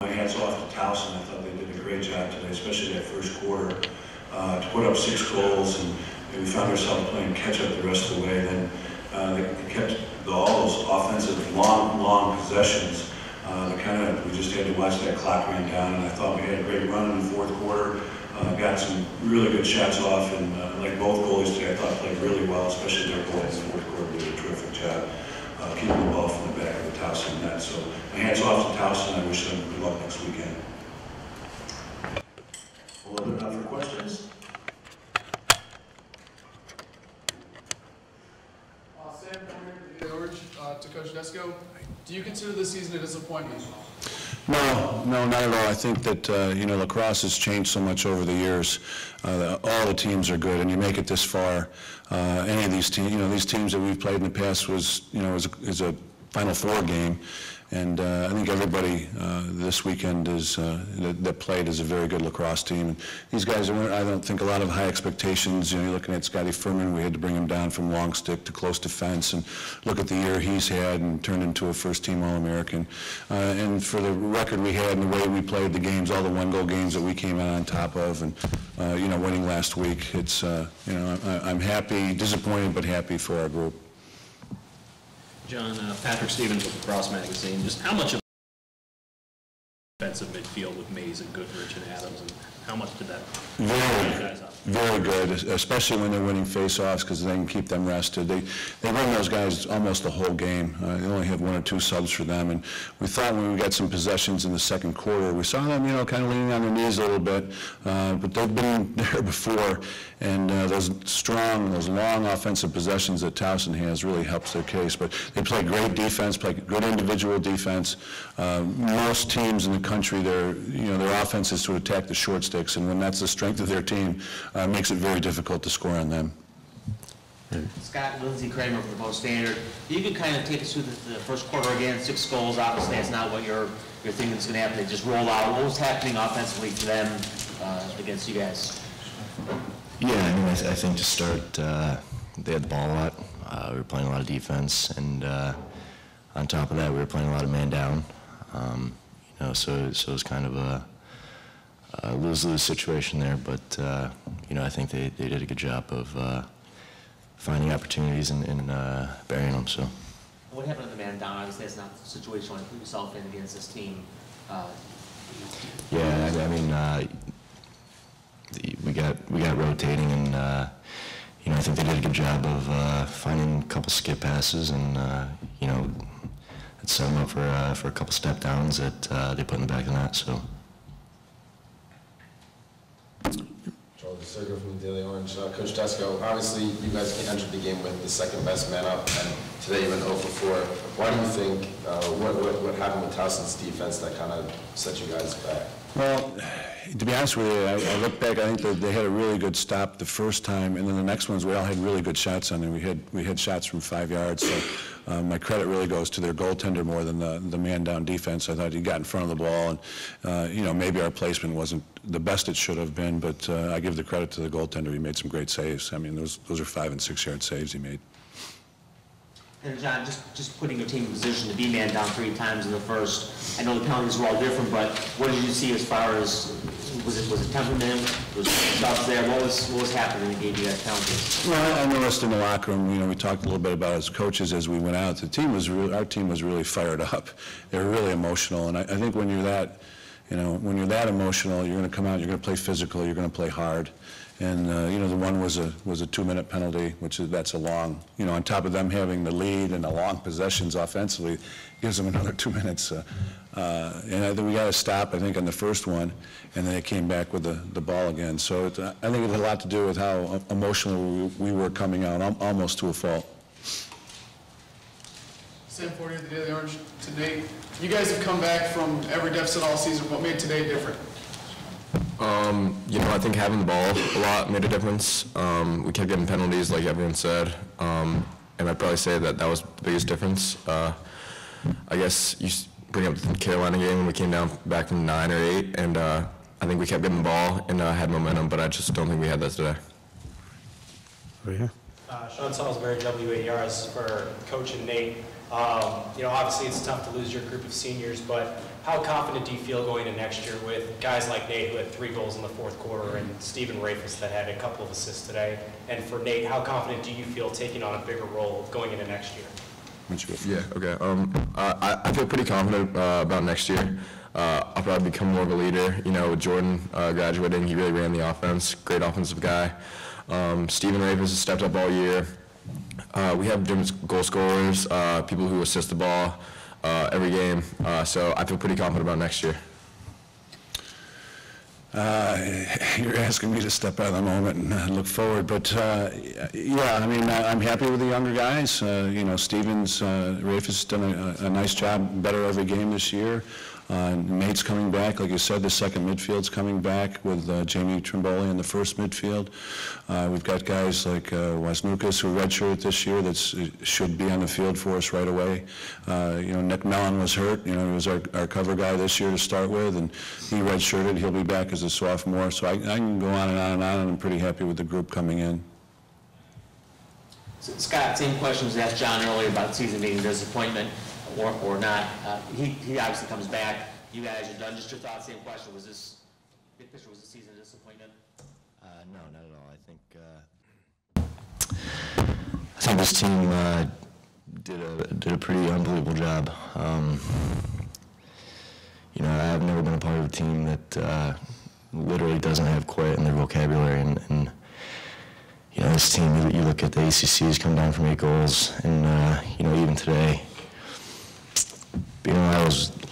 My hats off to Towson. I thought they did a great job today, especially that first quarter, to put up 6 goals, and we found ourselves playing catch up the rest of the way. Then they kept all those offensive long possessions. We just had to watch that clock run down, and I thought we had a great run in the fourth quarter. Got some really good shots off, and like both goalies today, I thought played really well, especially their goalie in the fourth quarter did a terrific job keeping the ball from the back of the Towson net. So my hands off to Towson. I wish them good luck next weekend. We'll open it up for questions. Sam, to Coach Desko, do you consider this season a disappointment? No, not at all. I think that lacrosse has changed so much over the years. All the teams are good, and you make it this far. Any of these teams, these teams that we've played in the past is a Final Four game, and I think everybody this weekend that played is a very good lacrosse team. And these guys, I don't think a lot of high expectations. You're looking at Firman. We had to bring him down from long stick to close defense, and look at the year he's had and turned into a first-team All-American. And for the record we had and the way we played the games, all the one-goal games that we came out on top of, and winning last week, it's I'm happy, disappointed, but happy for our group. John, Patrick Stevens with Lacrosse Magazine. Just how much of defensive midfield with Mays and Goodrich and Adams, and how much did that guys up? Very good, especially when they're winning face-offs, because they can keep them rested. They run those guys almost the whole game. They only have 1 or 2 subs for them, and we thought when we got some possessions in the second quarter, we saw them, kind of leaning on their knees a little bit, but they've been there before, and those long offensive possessions that Towson has really helps their case. But they play great defense, play good individual defense. Most teams in the country, their offense is to attack the short sticks, and when that's the strength of their team, makes it very difficult to score on them. Scott, Lindsey Kramer from the Post Standard. You can kind of take us through the first quarter again. 6 goals. Obviously, that's not what you're thinking is going to happen. They just rolled out. What was happening offensively for them against you guys? Yeah, I think to start, they had the ball a lot. We were playing a lot of defense, and on top of that, we were playing a lot of man down. So it was kind of a lose-lose situation there, but I think they did a good job of finding opportunities and burying them. So. What happened to the man down? Obviously, that's not the situation you want to put yourself in against this team. Yeah, we got rotating, and I think they did a good job of finding a couple skip passes, and it set them up for a couple step downs that they put in the back of the net. So. John Desko from the Daily Orange. Coach Desko, obviously you guys entered the game with the second best man up, and today you went 0 for 4. Why do you think, what happened with Towson's defense that kind of set you guys back? Well, to be honest with you, I look back, I think that they had a really good stop the first time, and then the next ones we all had really good shots on them. We had shots from 5 yards, so my credit really goes to their goaltender more than the man-down defense. I thought he got in front of the ball, and maybe our placement wasn't the best it should have been, but I give the credit to the goaltender. He made some great saves. I mean, those are 5- and 6-yard saves he made. And John, just putting your team in position to be man down 3 times in the first. I know the penalties were all different, but what did you see as far as was it temperament? Was stuff there? What was happening that gave you guys penalties? Well, I noticed in the locker room, we talked a little bit about it as coaches as we went out. Our team was really fired up. They were really emotional, and I think when you're that, when you're that emotional, you're going to come out, you're going to play physical, you're going to play hard. And the one was a 2-minute penalty, that's a long, on top of them having the lead and the long possessions offensively, gives them another 2 minutes. And I think we got to stop, I think, on the first one, and then it came back with the ball again. So I think it had a lot to do with how emotional we were coming out, almost to a fault. Sam Fortier, the Daily Orange. Today, you guys have come back from every deficit all season. What made today different? I think having the ball a lot made a difference. We kept getting penalties, like everyone said, and I'd probably say that was the biggest difference. I guess you bring up the Carolina game when we came down back from 9 or 8, and I think we kept getting the ball and had momentum, but I just don't think we had that today. Over here. Sean Salisbury, WAERs for Coach and Nate. Obviously it's tough to lose your group of seniors, but how confident do you feel going into next year with guys like Nate, who had 3 goals in the 4th quarter, and Steven Rafis that had a couple of assists today? And for Nate, how confident do you feel taking on a bigger role going into next year? Yeah, okay. I feel pretty confident about next year. I'll probably become more of a leader. You know, with Jordan graduating, he really ran the offense, great offensive guy. Steven Rafis has stepped up all year. We have different goal scorers, people who assist the ball every game, so I feel pretty confident about next year. You're asking me to step out of the moment and look forward, but yeah, I mean, I'm happy with the younger guys. You know, Steven's, Rafe has done a nice job, better every game this year. Nate's coming back, like you said, the second midfield's coming back with Jamie Trimboli in the first midfield. We've got guys like Wasnukas, who redshirted this year, that should be on the field for us right away. You know, Nick Mellon was hurt. You know, he was our cover guy this year to start with, and he redshirted. He'll be back as a sophomore. So I can go on and on and on, and I'm pretty happy with the group coming in. So, Scott, same question was asked John earlier about the season being a disappointment or not. He obviously comes back. You guys are done. Just your thoughts, same question. Was this, big picture, was the season a disappointment? No, not at all. I think this team did a pretty unbelievable job. You know, I've never been a part of a team that literally doesn't have quit in their vocabulary, and you know, this team, you look at the ACCs come down from 8 goals, and you know, even today, you know, a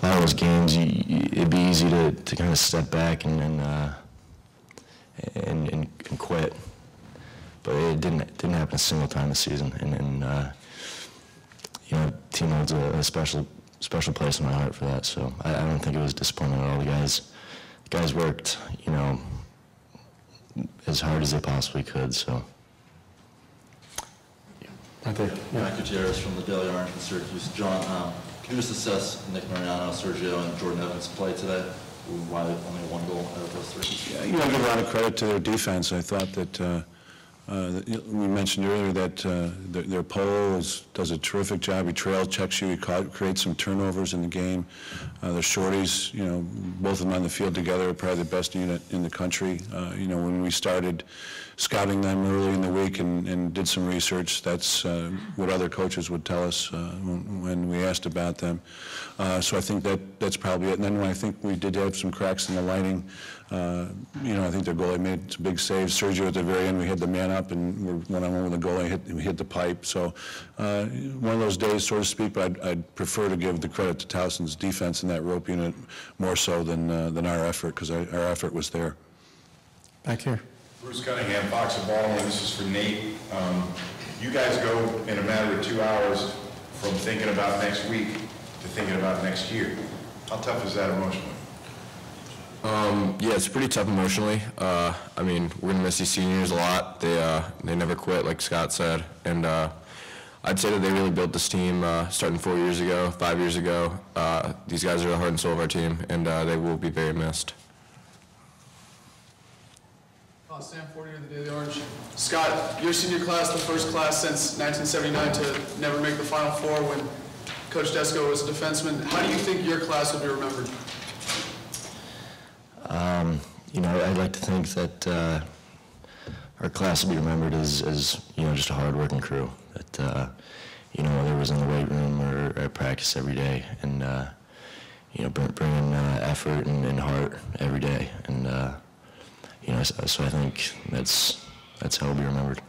lot of those games, it'd be easy to kind of step back and quit, but it didn't happen a single time this season, and you know, the team holds a special place in my heart for that. So I don't think it was disappointing at all. The guys worked, you know, as hard as they possibly could. So. Right there. Matt Gutierrez from the Daily Orange in Syracuse. John, can you just assess Nick Mariano, Sergio, and Jordan Evans' play today? Why only 1 goal out of those 3? Yeah, you know, I give a lot of credit to their defense. I thought that we mentioned earlier that their pole does a terrific job. He trail checks you. He creates some turnovers in the game. The shorties, you know, both of them on the field together are probably the best unit in the country. You know, when we started scouting them early in the week and did some research, that's what other coaches would tell us when we asked about them. So I think that's probably it. And then I think we did have some cracks in the lighting. You know, I think their goalie made some big saves. Sergio at the very end, we had the man up, and we're one-on-one with the goalie, hit the pipe. So one of those days, so to speak, but I'd prefer to give the credit to Towson's defense in that rope unit more so than our effort, because our effort was there. Back here. Bruce Cunningham, Fox of Baltimore. This is for Nate. You guys go in a matter of 2 hours from thinking about next week to thinking about next year. How tough is that emotionally? Yeah, it's pretty tough emotionally. I mean, we're gonna miss these seniors a lot. They never quit, like Scott said, and I'd say that they really built this team starting 4 years ago, 5 years ago. These guys are the heart and soul of our team, and they will be very missed. Sam Fortier, the Daily Orange. Scott, your senior class, the first class since 1979 to never make the Final Four when Coach Desko was a defenseman. How do you think your class will be remembered? You know, I'd like to think that our class will be remembered as you know, just a hard-working crew. That you know, there was in the weight room or at practice every day, and you know, bringing effort and heart every day, and you know, so I think that's how we'll be remembered.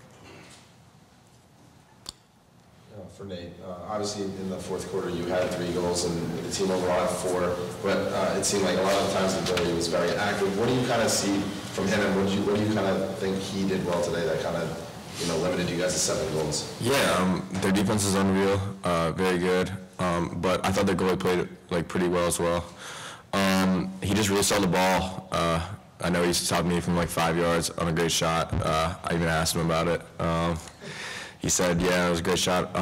For Nate, obviously in the 4th quarter you had 3 goals and the team overall had 4, but it seemed like a lot of the times the goalie was very active. What do you kind of see from him, and what do you kind of think he did well today that kind of, you know, limited you guys to 7 goals? Yeah, their defense is unreal, very good, but I thought their goalie played like pretty well as well. He just really saw the ball. I know he stopped me from like 5 yards on a great shot. I even asked him about it. He said, yeah, it was a great shot.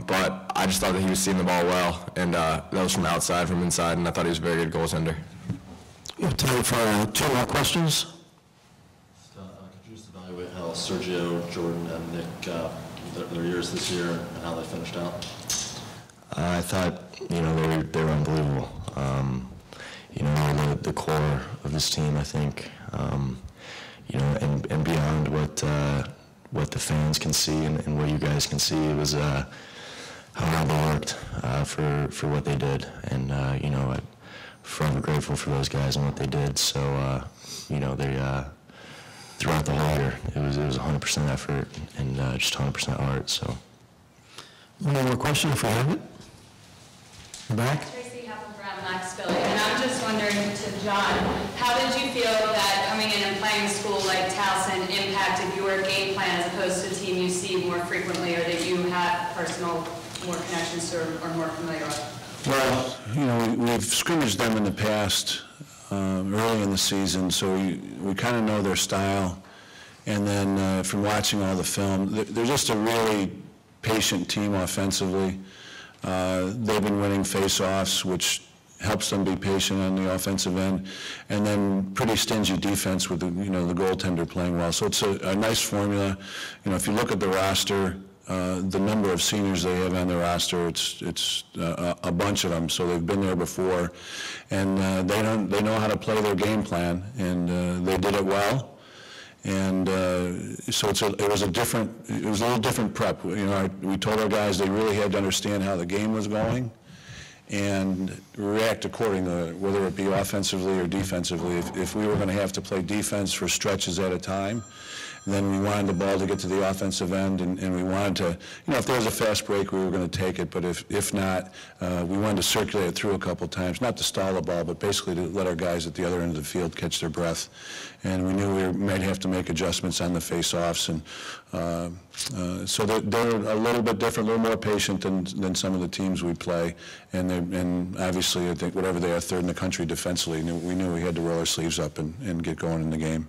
But I just thought that he was seeing the ball well, and that was from outside, from inside, and I thought he was a very good goaltender. We have time for 2 more questions. Could you just evaluate how Sergio, Jordan, and Nick, their years this year, and how they finished out? I thought, you know, they were unbelievable. you know, the core of this team, I think, you know, and beyond what the fans can see and what you guys can see, it was how hard they worked for what they did, and you know, I'm forever grateful for those guys and what they did. So you know, they throughout the whole year, it was 100% effort and just 100% heart. So. One more question if we have it. In the back. And I'm just wondering to John, how did you feel that coming in and playing a school like Towson impacted your game plan as opposed to a team you see more frequently or that you have personal more connections to or more familiar with? Well, you know, we've scrimmaged them in the past, early in the season, so we kind of know their style. And then from watching all the film, they're just a really patient team offensively. They've been winning face-offs, which helps them be patient on the offensive end, and then pretty stingy defense with the goaltender playing well. So it's a nice formula. You know, if you look at the roster, the number of seniors they have on their roster, it's a bunch of them. So they've been there before, and they know how to play their game plan, and they did it well. And so it was a little different prep. You know, we told our guys they really had to understand how the game was going and react accordingly, whether it be offensively or defensively. If we were going to have to play defense for stretches at a time, then we wanted the ball to get to the offensive end, and we wanted to, you know, if there was a fast break, we were going to take it, but if not, we wanted to circulate it through a couple times, not to stall the ball, but basically to let our guys at the other end of the field catch their breath. And we knew we might have to make adjustments on the face-offs, and so they're a little bit different, a little more patient than some of the teams we play, and obviously I think whatever they are, third in the country defensively, we knew we had to roll our sleeves up and get going in the game.